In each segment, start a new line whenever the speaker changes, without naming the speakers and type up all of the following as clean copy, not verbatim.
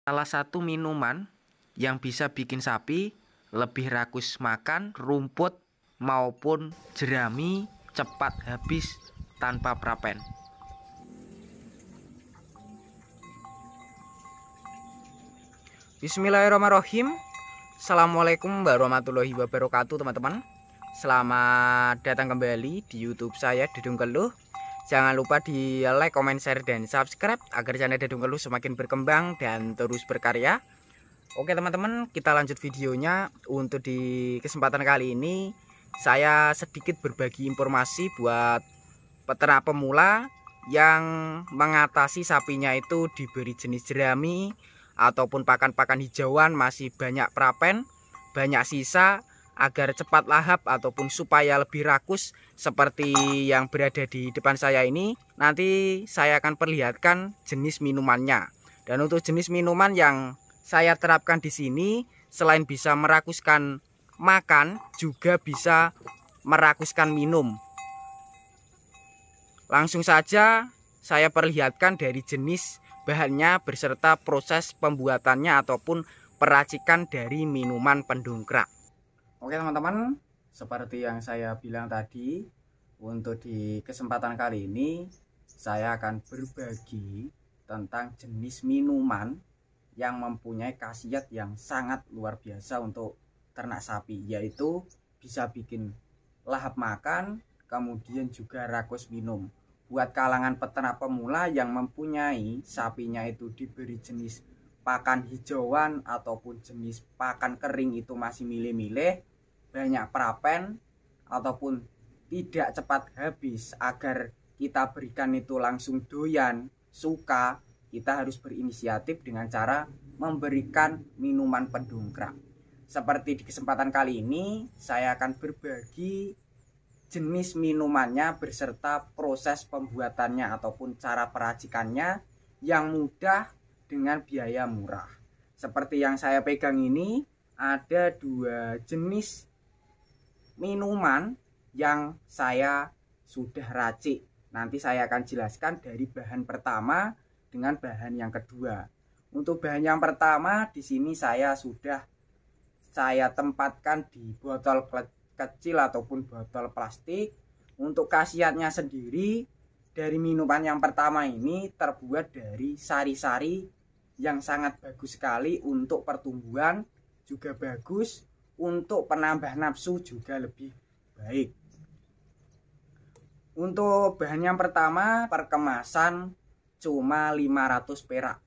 Salah satu minuman yang bisa bikin sapi lebih rakus makan rumput maupun jerami cepat habis tanpa prapen.
Bismillahirrahmanirrahim. Assalamualaikum warahmatullahi wabarakatuh, teman-teman. Selamat datang kembali di YouTube saya, Dedung Keluh. Jangan lupa di like, comment, share, dan subscribe agar channel Dedung Keluh semakin berkembang dan terus berkarya. Oke teman-teman, kita lanjut videonya. Untuk di kesempatan kali ini saya sedikit berbagi informasi buat peternak pemula yang mengatasi sapinya itu diberi jenis jerami ataupun pakan-pakan hijauan masih banyak prapen, banyak sisa, agar cepat lahap ataupun supaya lebih rakus seperti yang berada di depan saya ini. Nanti saya akan perlihatkan jenis minumannya. Dan untuk jenis minuman yang saya terapkan di sini, selain bisa merakuskan makan, juga bisa merakuskan minum. Langsung saja saya perlihatkan dari jenis bahannya beserta proses pembuatannya ataupun peracikan dari minuman pendongkrak. Oke teman-teman, seperti yang saya bilang tadi, untuk di kesempatan kali ini saya akan berbagi tentang jenis minuman yang mempunyai khasiat yang sangat luar biasa untuk ternak sapi, yaitu bisa bikin lahap makan, kemudian juga rakus minum. Buat kalangan peternak pemula yang mempunyai sapinya itu diberi jenis pakan hijauan ataupun jenis pakan kering itu masih milih-milih, banyak prapen ataupun tidak cepat habis, agar kita berikan itu langsung doyan, suka, kita harus berinisiatif dengan cara memberikan minuman pendongkrak. Seperti di kesempatan kali ini saya akan berbagi jenis minumannya beserta proses pembuatannya ataupun cara peracikannya yang mudah dengan biaya murah. Seperti yang saya pegang ini, ada dua jenis minuman yang saya sudah racik. Nanti saya akan jelaskan dari bahan pertama dengan bahan yang kedua. Untuk bahan yang pertama di sini saya tempatkan di botol kecil ataupun botol plastik. Untuk khasiatnya sendiri dari minuman yang pertama ini terbuat dari sari-sari yang sangat bagus sekali untuk pertumbuhan, juga bagus untuk penambah nafsu, juga lebih baik. Untuk bahan yang pertama, perkemasan cuma 500 perak,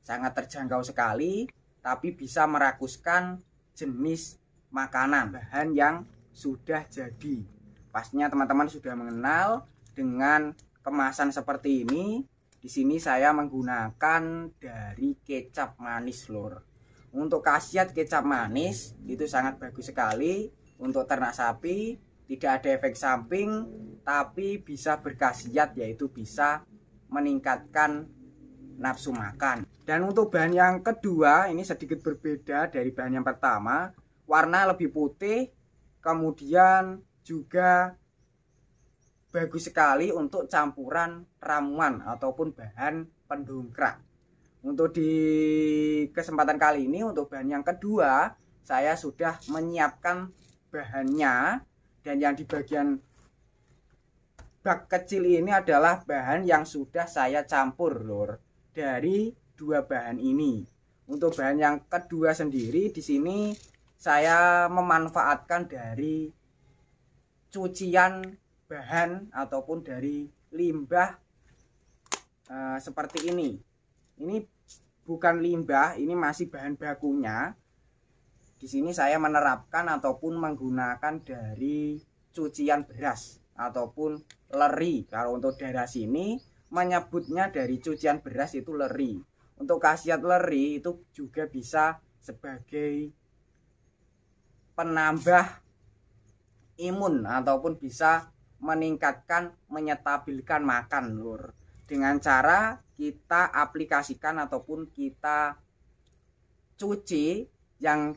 sangat terjangkau sekali, tapi bisa merakuskan jenis makanan, bahan yang sudah jadi. Pastinya teman-teman sudah mengenal dengan kemasan seperti ini. Di sini saya menggunakan dari kecap manis, lur. Untuk khasiat kecap manis itu sangat bagus sekali untuk ternak sapi, tidak ada efek samping, tapi bisa berkhasiat, yaitu bisa meningkatkan nafsu makan. Dan untuk bahan yang kedua ini sedikit berbeda dari bahan yang pertama, warna lebih putih, kemudian juga bagus sekali untuk campuran ramuan ataupun bahan pendongkrak. Untuk di kesempatan kali ini, untuk bahan yang kedua, saya sudah menyiapkan bahannya, dan yang di bagian bak kecil ini adalah bahan yang sudah saya campur, lur, dari dua bahan ini. Untuk bahan yang kedua sendiri di sini saya memanfaatkan dari cucian bahan ataupun dari limbah seperti ini. Ini bukan limbah, ini masih bahan bakunya. Di sini saya menerapkan ataupun menggunakan dari cucian beras ataupun leri. Kalau untuk daerah sini menyebutnya dari cucian beras itu leri. Untuk khasiat leri itu juga bisa sebagai penambah imun ataupun bisa meningkatkan, menyetabilkan makan, lur. Dengan cara kita aplikasikan ataupun kita cuci, yang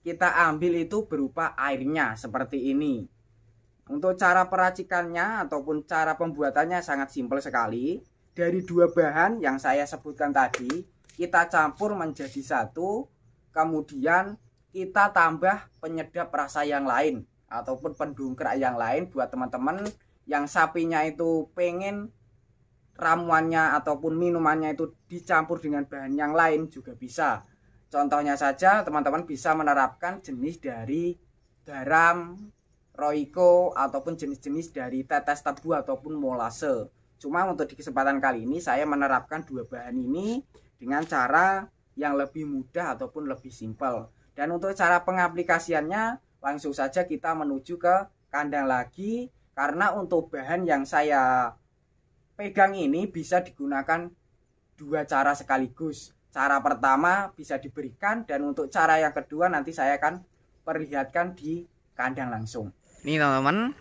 kita ambil itu berupa airnya seperti ini. Untuk cara peracikannya ataupun cara pembuatannya sangat simpel sekali. Dari dua bahan yang saya sebutkan tadi, kita campur menjadi satu, kemudian kita tambah penyedap rasa yang lain ataupun pendongkrak yang lain buat teman-teman yang sapinya itu pengen ramuannya ataupun minumannya itu dicampur dengan bahan yang lain juga bisa. Contohnya saja teman-teman bisa menerapkan jenis dari garam, roiko, ataupun jenis-jenis dari tetes tebu ataupun molase. Cuma untuk di kesempatan kali ini saya menerapkan dua bahan ini dengan cara yang lebih mudah ataupun lebih simpel. Dan untuk cara pengaplikasiannya langsung saja kita menuju ke kandang lagi, karena untuk bahan yang saya pegang ini bisa digunakan dua cara sekaligus. Cara pertama bisa diberikan, dan untuk cara yang kedua nanti saya akan perlihatkan di kandang langsung.
Nih teman-teman,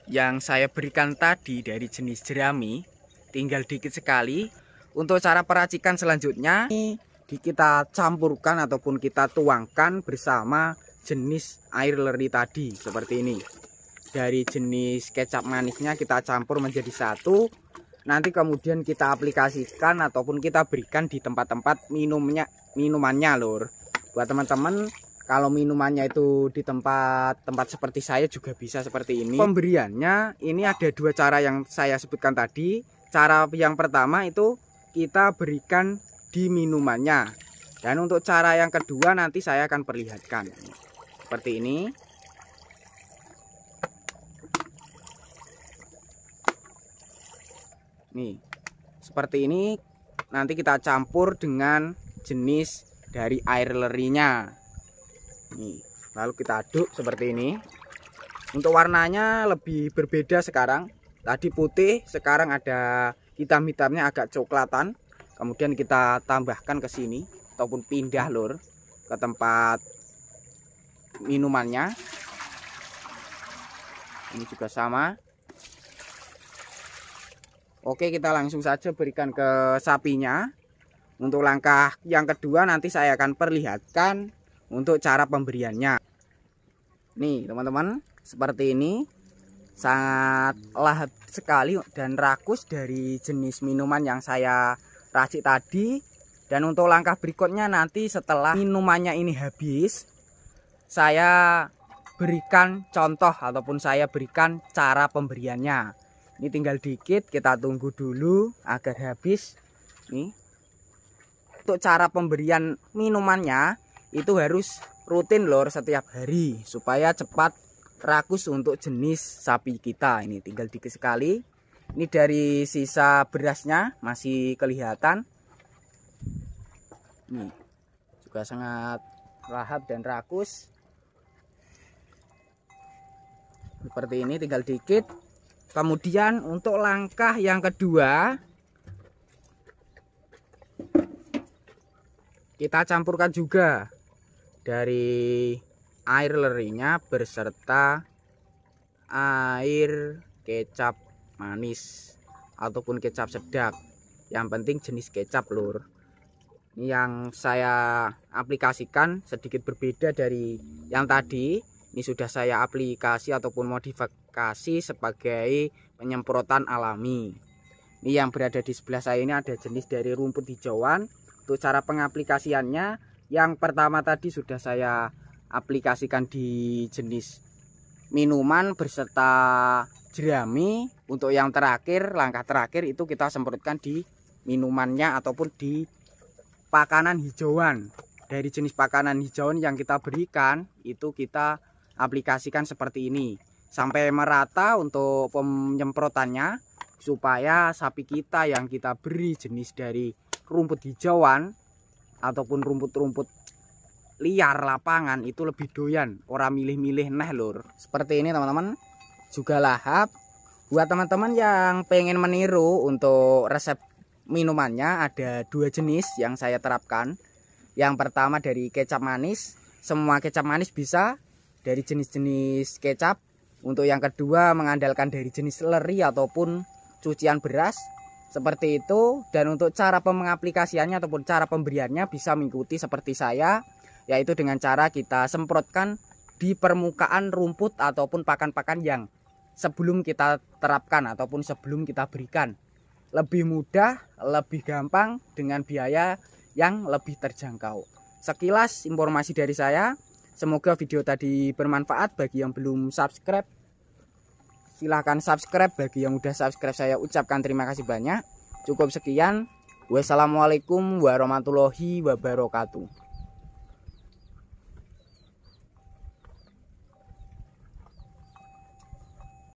yang saya berikan tadi dari jenis jerami tinggal dikit sekali. Untuk cara peracikan selanjutnya ini kita campurkan ataupun kita tuangkan bersama jenis air leri tadi seperti ini. Dari jenis kecap manisnya kita campur menjadi satu. Nanti kemudian kita aplikasikan ataupun kita berikan di tempat-tempat minumannya lur. Buat teman-teman, kalau minumannya itu di tempat seperti saya juga bisa seperti ini. Pemberiannya ini ada dua cara yang saya sebutkan tadi. Cara yang pertama itu kita berikan di minumannya. Dan untuk cara yang kedua nanti saya akan perlihatkan. Seperti ini. Nih, seperti ini nanti kita campur dengan jenis dari air lerinya. Nih, lalu kita aduk seperti ini. Untuk warnanya lebih berbeda sekarang. Tadi putih, sekarang ada hitam-hitamnya agak coklatan. Kemudian kita tambahkan ke sini ataupun pindah lur ke tempat minumannya. Ini juga sama. Oke, kita langsung saja berikan ke sapinya. Untuk langkah yang kedua nanti saya akan perlihatkan untuk cara pemberiannya. Nih teman-teman, seperti ini. Sangat lahap sekali dan rakus dari jenis minuman yang saya racik tadi. Dan untuk langkah berikutnya nanti setelah minumannya ini habis, saya berikan contoh ataupun saya berikan cara pemberiannya. Ini tinggal dikit, kita tunggu dulu agar habis. Nih, untuk cara pemberian minumannya itu harus rutin lor setiap hari supaya cepat rakus untuk jenis sapi kita. Ini tinggal dikit sekali. Ini dari sisa berasnya masih kelihatan. Nih juga sangat lahap dan rakus. Seperti ini tinggal dikit. Kemudian untuk langkah yang kedua kita campurkan juga dari air lerinya beserta air kecap manis ataupun kecap sedap. Yang penting jenis kecap lur. Ini yang saya aplikasikan sedikit berbeda dari yang tadi. Ini sudah saya aplikasi ataupun modifikasi sebagai penyemprotan alami. Ini yang berada di sebelah saya ini ada jenis dari rumput hijauan. Untuk cara pengaplikasiannya, yang pertama tadi sudah saya aplikasikan di jenis minuman beserta jerami. Untuk yang terakhir, langkah terakhir itu kita semprotkan di minumannya ataupun di pakanan hijauan. Dari jenis pakanan hijauan yang kita berikan itu kita aplikasikan seperti ini sampai merata untuk penyemprotannya, supaya sapi kita yang kita beri jenis dari rumput hijauan ataupun rumput-rumput liar lapangan itu lebih doyan, orang milih-milih neh lur. Seperti ini teman-teman, juga lahap. Buat teman-teman yang pengen meniru untuk resep minumannya, ada dua jenis yang saya terapkan. Yang pertama dari kecap manis, semua kecap manis bisa dari jenis-jenis kecap. Untuk yang kedua mengandalkan dari jenis leri ataupun cucian beras seperti itu. Dan untuk cara pengaplikasiannya ataupun cara pemberiannya bisa mengikuti seperti saya, yaitu dengan cara kita semprotkan di permukaan rumput ataupun pakan-pakan yang sebelum kita terapkan ataupun sebelum kita berikan. Lebih mudah, lebih gampang dengan biaya yang lebih terjangkau. Sekilas informasi dari saya. Semoga video tadi bermanfaat. Bagi yang belum subscribe, silahkan subscribe. Bagi yang udah subscribe, saya ucapkan terima kasih banyak. Cukup sekian. Wassalamualaikum warahmatullahi wabarakatuh.